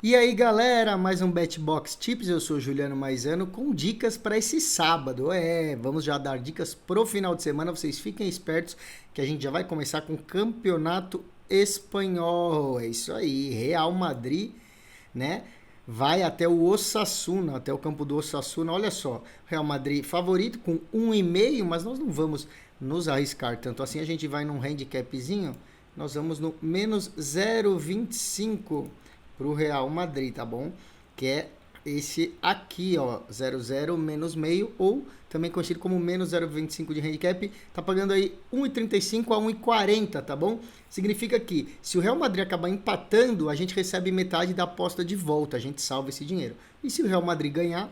E aí galera, mais um BetBox Tips, eu sou o Juliano Maizano com dicas para esse sábado. Vamos já dar dicas pro final de semana, vocês fiquem espertos que a gente já vai começar com o Campeonato Espanhol. É isso aí, Real Madrid, né? Vai até o Osasuna, até o campo do Osasuna. Olha só, Real Madrid favorito com 1,5, mas nós não vamos nos arriscar tanto assim. A gente vai num handicapzinho, nós vamos no menos 0,25 para o Real Madrid, tá bom? Que é esse aqui, ó, 0,0 menos meio, ou também conhecido como menos 0,25 de handicap, tá pagando aí 1,35 a 1,40, tá bom? Significa que se o Real Madrid acabar empatando, a gente recebe metade da aposta de volta, a gente salva esse dinheiro. E se o Real Madrid ganhar,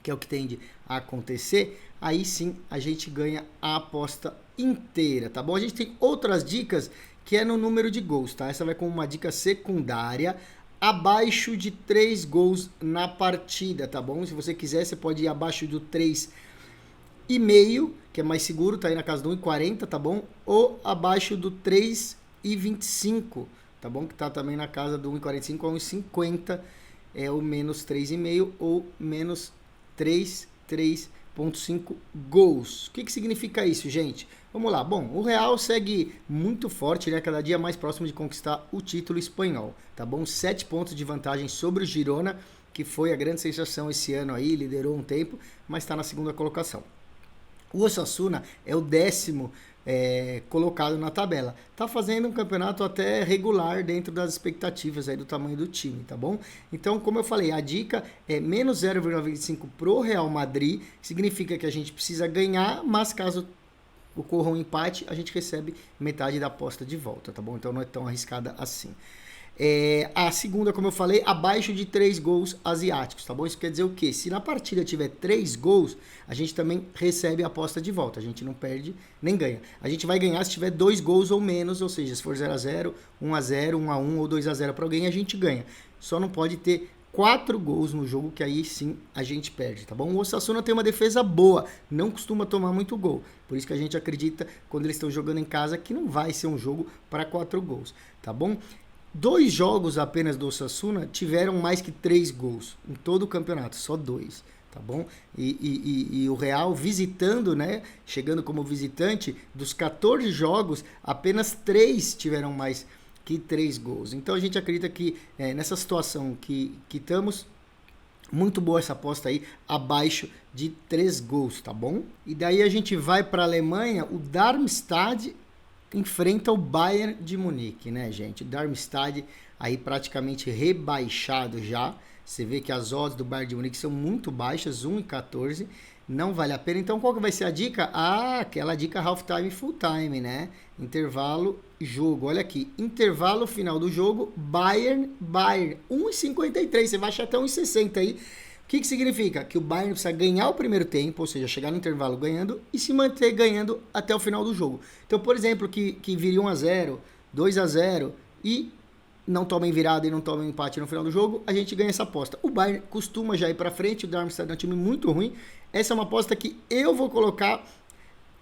que é o que tende a acontecer, aí sim a gente ganha a aposta inteira, tá bom? A gente tem outras dicas que é no número de gols, tá? Essa vai como uma dica secundária, abaixo de 3 gols na partida, tá bom? Se você quiser, você pode ir abaixo do 3,5, que é mais seguro, tá aí na casa do 1,40, tá bom? Ou abaixo do 3,25, tá bom? Que tá também na casa do 1,45 a 1,50, é o menos 3,5 ou menos 3,5 gols. O que significa isso, gente? Vamos lá. Bom, o Real segue muito forte, né? Cada dia mais próximo de conquistar o título espanhol, tá bom? 7 pontos de vantagem sobre o Girona, que foi a grande sensação esse ano aí, liderou um tempo, mas está na segunda colocação. O Osasuna é o 10º colocado na tabela. Tá fazendo um campeonato até regular dentro das expectativas aí do tamanho do time, tá bom? Então, como eu falei, a dica é menos 0,25 pro Real Madrid, significa que a gente precisa ganhar, mas caso ocorra um empate, a gente recebe metade da aposta de volta, tá bom? Então não é tão arriscada assim. A segunda, como eu falei, abaixo de 3 gols asiáticos, tá bom? Isso quer dizer o quê? Se na partida tiver 3 gols, a gente também recebe a aposta de volta. A gente não perde nem ganha. A gente vai ganhar se tiver 2 gols ou menos, ou seja, se for 0-0, 1-0, 1-1 ou 2-0 para alguém, a gente ganha. Só não pode ter 4 gols no jogo, que aí sim a gente perde, tá bom? O Osasuna tem uma defesa boa, não costuma tomar muito gol. Por isso que a gente acredita, quando eles estão jogando em casa, que não vai ser um jogo para 4 gols, tá bom? 2 jogos apenas do Osasuna tiveram mais que 3 gols em todo o campeonato, só 2, tá bom? E o Real visitando, né? Chegando como visitante, dos 14 jogos, apenas 3 tiveram mais que 3 gols. Então a gente acredita que nessa situação que estamos, muito boa essa aposta aí, abaixo de 3 gols, tá bom? E daí a gente vai para a Alemanha, o Darmstadt enfrenta o Bayern de Munique, né, gente? O Darmstadt aí praticamente rebaixado já. Você vê que as odds do Bayern de Munique são muito baixas, 1,14. Não vale a pena. Então, qual que vai ser a dica? Aquela dica halftime full time, né? Intervalo, jogo. Olha aqui, intervalo final do jogo, Bayern, 1,53. Você vai achar até 1,60 aí. O que significa? Que o Bayern precisa ganhar o primeiro tempo, ou seja, chegar no intervalo ganhando e se manter ganhando até o final do jogo. Então, por exemplo, que viria 1-0, 2-0 e não tomem virada e não tomem empate no final do jogo, a gente ganha essa aposta. O Bayern costuma já ir para frente, o Darmstadt é um time muito ruim. Essa é uma aposta que eu vou colocar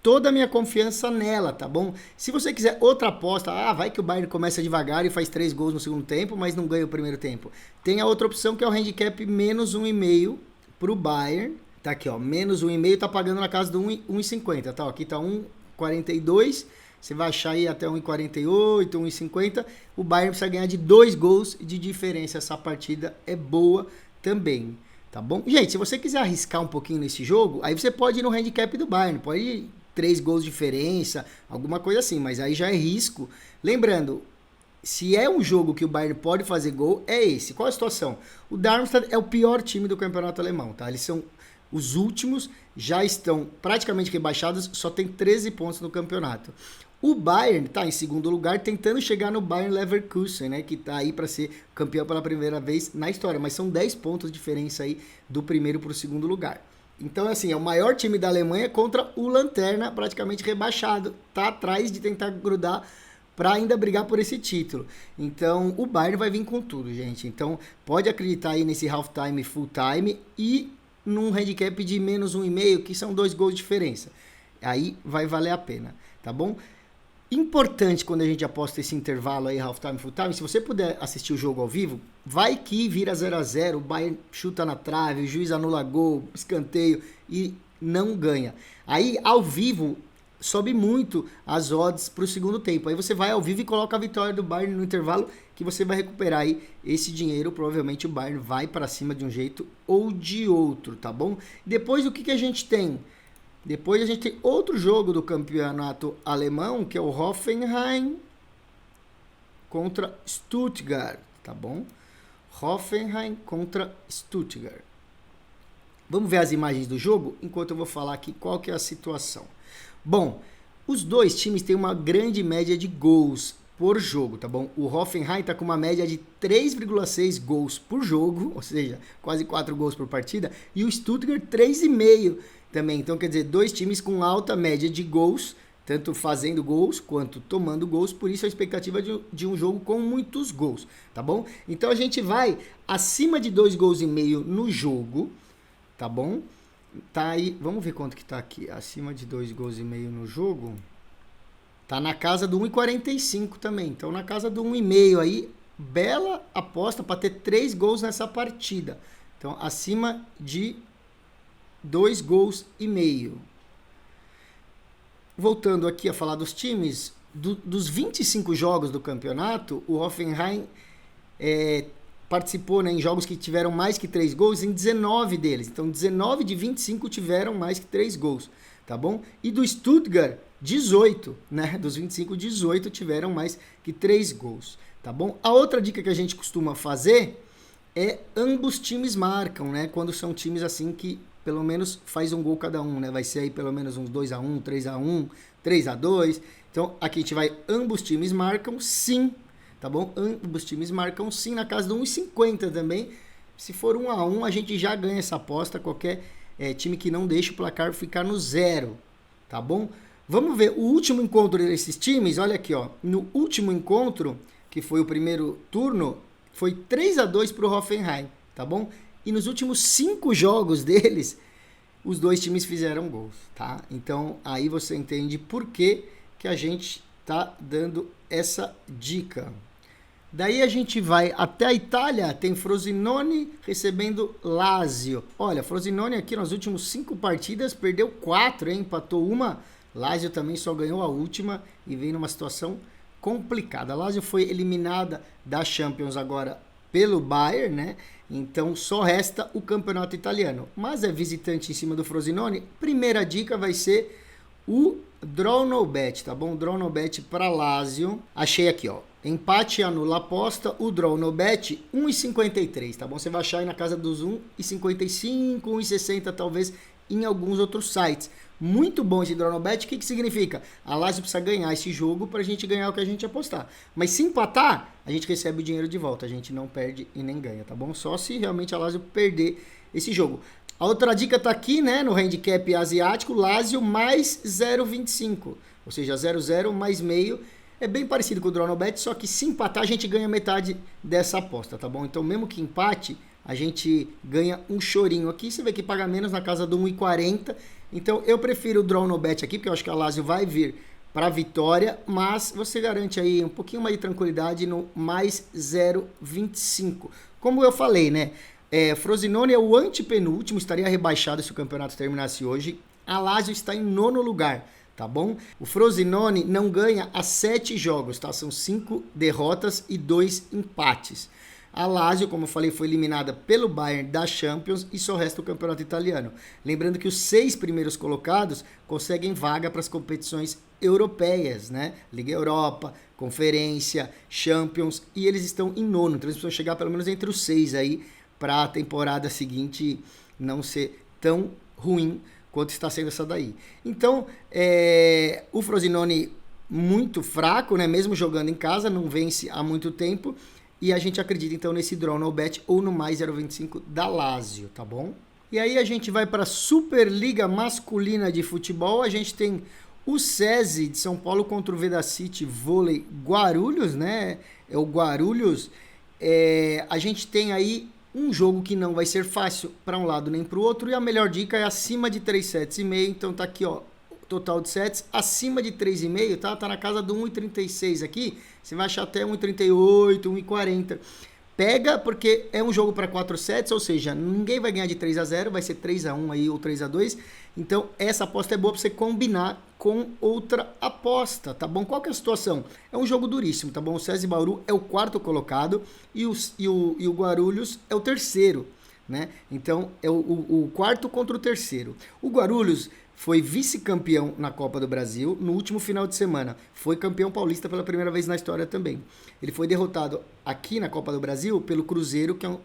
toda a minha confiança nela, tá bom? Se você quiser outra aposta, vai que o Bayern começa devagar e faz 3 gols no segundo tempo, mas não ganha o primeiro tempo. Tem a outra opção que é o handicap menos 1,5 pro Bayern. Tá aqui, ó, menos 1,5 tá pagando na casa do 1,50, tá? Aqui tá 1,42, você vai achar aí até 1,48, 1,50. O Bayern precisa ganhar de 2 gols de diferença. Essa partida é boa também, tá bom? Gente, se você quiser arriscar um pouquinho nesse jogo, aí você pode ir no handicap do Bayern, pode ir 3 gols de diferença, alguma coisa assim, mas aí já é risco. Lembrando, se é um jogo que o Bayern pode fazer gol, é esse. Qual a situação? O Darmstadt é o pior time do campeonato alemão, tá? Eles são os últimos, já estão praticamente rebaixados, só tem 13 pontos no campeonato. O Bayern está em segundo lugar, tentando chegar no Bayern Leverkusen, né, que está aí para ser campeão pela primeira vez na história, mas são 10 pontos de diferença aí do primeiro para o segundo lugar. Então, assim, é o maior time da Alemanha contra o Lanterna, praticamente rebaixado. Tá atrás de tentar grudar para ainda brigar por esse título. Então, o Bayern vai vir com tudo, gente. Então, pode acreditar aí nesse half-time, full-time e num handicap de menos 1,5, que são 2 gols de diferença. Aí vai valer a pena, tá bom? Importante quando a gente aposta esse intervalo aí, half time, full time, se você puder assistir o jogo ao vivo, vai que vira 0-0, o Bayern chuta na trave, o juiz anula gol, escanteio e não ganha. Aí, ao vivo, sobe muito as odds para o segundo tempo. Aí você vai ao vivo e coloca a vitória do Bayern no intervalo, que você vai recuperar aí esse dinheiro. Provavelmente o Bayern vai para cima de um jeito ou de outro, tá bom? Depois, o que a gente tem? Depois a gente tem outro jogo do campeonato alemão, que é o Hoffenheim contra Stuttgart, tá bom? Hoffenheim contra Stuttgart. Vamos ver as imagens do jogo, enquanto eu vou falar aqui qual que é a situação. Bom, os dois times têm uma grande média de gols por jogo, tá bom? O Hoffenheim tá com uma média de 3,6 gols por jogo, ou seja, quase 4 gols por partida, e o Stuttgart 3,5 também. Então, quer dizer, dois times com alta média de gols, tanto fazendo gols quanto tomando gols, por isso a expectativa de um jogo com muitos gols, tá bom? Então a gente vai acima de 2,5 gols no jogo, tá bom? Tá aí, vamos ver quanto que tá aqui, acima de 2,5 gols no jogo, tá na casa do 1,45 também, então na casa do 1,5 aí, bela aposta para ter 3 gols nessa partida, então acima de 2,5 gols. Voltando aqui a falar dos times, dos 25 jogos do campeonato, o Hoffenheim participou, né, em jogos que tiveram mais que 3 gols em 19 deles. Então, 19 de 25 tiveram mais que 3 gols, tá bom? E do Stuttgart, 18, né? Dos 25, 18 tiveram mais que 3 gols, tá bom? A outra dica que a gente costuma fazer é ambos times marcam, né? Quando são times assim que pelo menos faz um gol cada um, né? Vai ser aí pelo menos uns 2-1, 3-1, 3-2. Então, aqui a gente vai, ambos times marcam sim, tá bom? Ambos times marcam sim, na casa do 1,50 também. Se for 1-1, a gente já ganha essa aposta, qualquer time que não deixe o placar ficar no 0, tá bom? Vamos ver o último encontro desses times, olha aqui, ó. No último encontro, que foi o primeiro turno, foi 3-2 para o Hoffenheim, tá bom? E nos últimos 5 jogos deles, os dois times fizeram gols, tá? Então, aí você entende por que a gente tá dando essa dica. Daí a gente vai até a Itália, tem Frosinone recebendo Lazio. Olha, Frosinone aqui nas últimas 5 partidas perdeu 4, hein? Empatou uma. Lazio também só ganhou a última e vem numa situação complicada. A Lazio foi eliminada da Champions agora pelo Bayern, né? Então só resta o campeonato italiano. Mas é visitante em cima do Frosinone. Primeira dica vai ser o Draw No Bet, tá bom? Draw No Bet para Lazio. Achei aqui, ó. Empate anula aposta, o Draw No Bet 1,53, tá bom? Você vai achar aí na casa dos 1,55, 1,60 talvez em alguns outros sites. Muito bom esse Draw No Bet. O que significa? A Lazio precisa ganhar esse jogo para a gente ganhar o que a gente apostar. Mas se empatar, a gente recebe o dinheiro de volta. A gente não perde e nem ganha, tá bom? Só se realmente a Lazio perder esse jogo. A outra dica tá aqui, né? No handicap asiático, Lazio mais 0,25. Ou seja, 0,0 mais meio. É bem parecido com o Draw No Bet, só que se empatar a gente ganha metade dessa aposta, tá bom? Então mesmo que empate, a gente ganha um chorinho aqui. Você vê que paga menos na casa do 1,40. Então eu prefiro o Draw No Bet aqui, porque eu acho que a Lazio vai vir para a vitória, mas você garante aí um pouquinho mais de tranquilidade no mais 0,25. Como eu falei, né? Frosinone é o antepenúltimo, estaria rebaixado se o campeonato terminasse hoje. A Lazio está em 9º lugar, tá bom? O Frosinone não ganha há 7 jogos, tá? São 5 derrotas e 2 empates. A Lazio, como eu falei, foi eliminada pelo Bayern da Champions e só resta o campeonato italiano. Lembrando que os 6 primeiros colocados conseguem vaga para as competições europeias, né? Liga Europa, Conferência, Champions, e eles estão em 9º, então eles precisam chegar pelo menos entre os 6 aí para a temporada seguinte não ser tão ruim quanto está sendo essa daí. Então, o Frosinone muito fraco, né? Mesmo jogando em casa, não vence há muito tempo. E a gente acredita, então, nesse Draw No Bet ou no mais 0,25 da Lazio, tá bom? E aí a gente vai para a Superliga Masculina de Futebol. A gente tem o SESI de São Paulo contra o Vedacity Vôlei Guarulhos, né? É o Guarulhos. A gente tem aí um jogo que não vai ser fácil para um lado nem para o outro. E a melhor dica é acima de 3,7,5. Então tá aqui, ó. total de sets acima de 3,5, tá? Tá na casa do 1,36 aqui, você vai achar até 1,38, 1,40. Pega porque é um jogo para 4 sets, ou seja, ninguém vai ganhar de 3-0, vai ser 3-1 aí ou 3-2. Então essa aposta é boa para você combinar com outra aposta, tá bom? Qual que é a situação? É um jogo duríssimo, tá bom? O SESI Bauru é o quarto colocado e o Guarulhos é o terceiro, né? Então é o quarto contra o terceiro. O Guarulhos foi vice-campeão na Copa do Brasil no último final de semana. Foi campeão paulista pela primeira vez na história também. Ele foi derrotado aqui na Copa do Brasil pelo Cruzeiro, que é o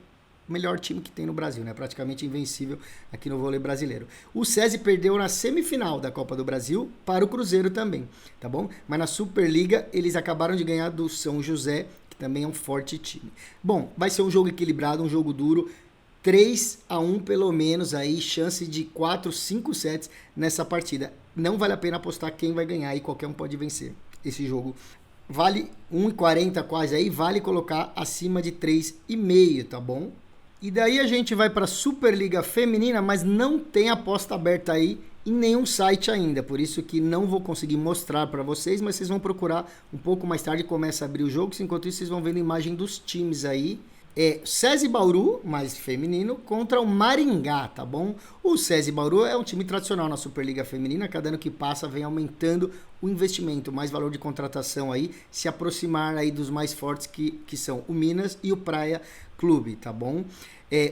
melhor time que tem no Brasil, né? Praticamente invencível aqui no vôlei brasileiro. O SESI perdeu na semifinal da Copa do Brasil para o Cruzeiro também, tá bom? Mas na Superliga eles acabaram de ganhar do São José, que também é um forte time. Bom, vai ser um jogo equilibrado, um jogo duro. 3-1 pelo menos aí, chance de 4, 5 sets nessa partida. Não vale a pena apostar quem vai ganhar e qualquer um pode vencer esse jogo. Vale 1,40 quase aí, vale colocar acima de 3,5, tá bom? E daí a gente vai para a Superliga Feminina, mas não tem aposta aberta aí em nenhum site ainda, por isso que não vou conseguir mostrar para vocês, mas vocês vão procurar um pouco mais tarde, começa a abrir o jogo, enquanto isso vocês vão vendo a imagem dos times aí. É SESI Bauru, mais feminino, contra o Maringá, tá bom? O SESI Bauru é um time tradicional na Superliga Feminina, cada ano que passa vem aumentando o investimento, mais valor de contratação aí, se aproximar aí dos mais fortes que são o Minas e o Praia Clube, tá bom?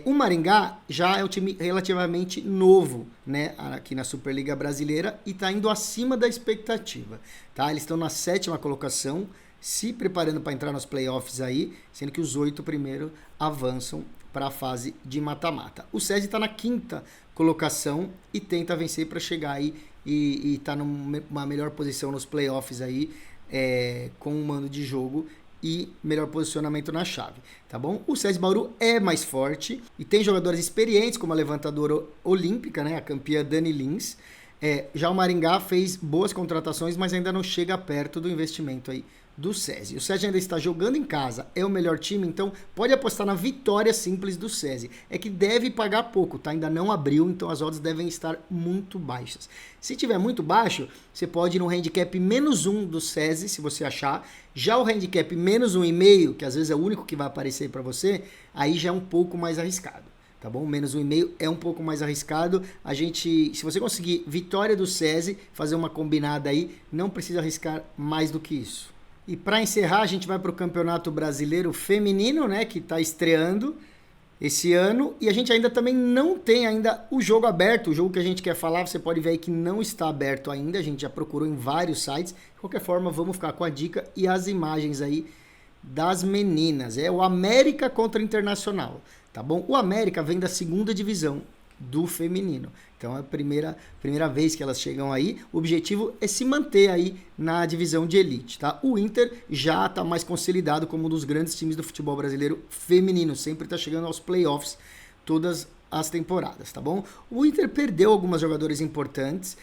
O Maringá já é um time relativamente novo, né, aqui na Superliga Brasileira e tá indo acima da expectativa, tá? Eles estão na 7ª colocação, se preparando para entrar nos playoffs aí, sendo que os 8 primeiros avançam para a fase de mata-mata. O SESI está na 5ª colocação e tenta vencer para chegar aí e tá numa melhor posição nos playoffs aí, com um mando de jogo e melhor posicionamento na chave, tá bom? O SESI Bauru é mais forte e tem jogadores experientes, como a levantadora olímpica, né, a campeã Dani Lins. Já o Maringá fez boas contratações, mas ainda não chega perto do investimento aí do SESI. O SESI ainda está jogando em casa, é o melhor time, então pode apostar na vitória simples do SESI. É que deve pagar pouco, tá? Ainda não abriu, então as odds devem estar muito baixas. Se tiver muito baixo, você pode ir no handicap -1 do SESI, se você achar. Já o handicap -1,5, que às vezes é o único que vai aparecer para você, aí já é um pouco mais arriscado. Tá bom? -1,5 é um pouco mais arriscado. Se você conseguir vitória do SESI, fazer uma combinada aí, não precisa arriscar mais do que isso. E para encerrar, a gente vai para o Campeonato Brasileiro Feminino, né, que está estreando esse ano. E a gente ainda também não tem ainda o jogo aberto. O jogo que a gente quer falar, você pode ver aí que não está aberto ainda. A gente já procurou em vários sites. De qualquer forma, vamos ficar com a dica e as imagens aí das meninas. É o América contra o Internacional, tá bom? O América vem da 2ª divisão do feminino. Então é a primeira vez que elas chegam aí. O objetivo é se manter aí na divisão de elite, tá? O Inter já está mais consolidado como um dos grandes times do futebol brasileiro feminino. Sempre está chegando aos playoffs todas as temporadas, tá bom? O Inter perdeu algumas jogadoras importantes,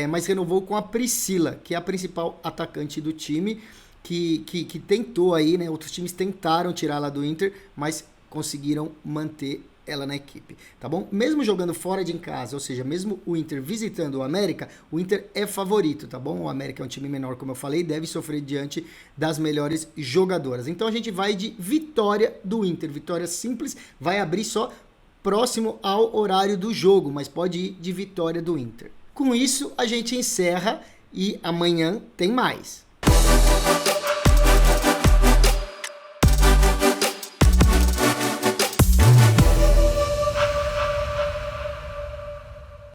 mas renovou com a Priscila, que é a principal atacante do time, que tentou aí, né? Outros times tentaram tirá-la do Inter, mas conseguiram manter ela na equipe, tá bom? Mesmo jogando fora de casa, ou seja, mesmo o Inter visitando o América, o Inter é favorito, tá bom? O América é um time menor, como eu falei, deve sofrer diante das melhores jogadoras. Então a gente vai de vitória do Inter, vitória simples, vai abrir só próximo ao horário do jogo, mas pode ir de vitória do Inter. Com isso, a gente encerra e amanhã tem mais.